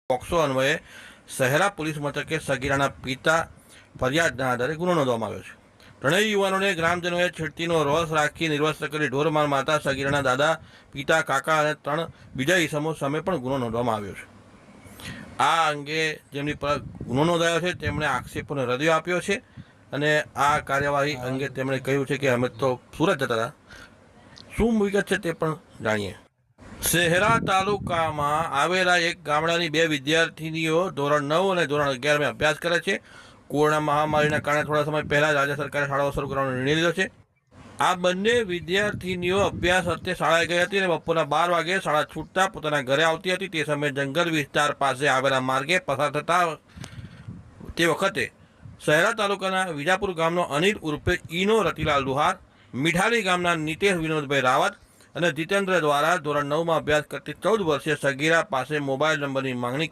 POCSO અન્વયે Shehera police મથકે સગીરાના પિતા ફરિયાદના આધારે ગુનો નોંધવામાં આવ્યો છે. ત્રણેય યુવાનોને ગ્રામજનોએ છેડતીનો રોષ રાખી નિર્વસ્ત્ર કરી ઢોરમાર મારતા સગીરાના દાદા, પિતા, કાકા અને 3 બીજા ઈસમો સામે પણ ગુનો નોંધવામાં આવ્યો છે. આ અંગે જેમની પર ગુનો નોંધાયો છે તેમણે આક્ષેપોને રદિયો આપ્યો છે અને આ કાર્યવાહી અંગે તેમણે કહ્યું છે કે અમે તો સુરત જતા હતા. શું વિગત છે તે પણ જાણીએ. શહેરા તાલુકામાં આવેલા એક ગામડાની 2 વિદ્યાર્થીનીઓ ધોરણ 9 અને ધોરણ 11માં અભ્યાસ કરે છે. કોરોના મહામારીના કારણે થોડા સમય પહેલા રાજ્ય સરકારે શાળાઓ શરૂ કરવાનો નિર્ણય લીધો છે. આ બંને વિદ્યાર્થીનીઓ અભ્યાસ અર્થે શાળાએ ગઈ હતી અને બપોરના 12 વાગે શાળા છૂટતા પોતાના ઘરે આવતી હતી. તે સમયે જંગલ વિસ્તાર પાસે આવેલા માર્ગે પસાર થતા તે વખતે શહેરા તાલુકાના વિજાપુર ગામનો અનિલ ઉર્ફે ઈનો રતિલાલ લુહાર, મીઠાલી ગામના નીતેશ વિનોદભાઈ રાવત અને જીતેન્દ્ર દ્વારા ધોરણ 9માં અભ્યાસ કરતી 14 વર્ષીય સગીરા પાસે મોબાઈલ નંબરની માંગણી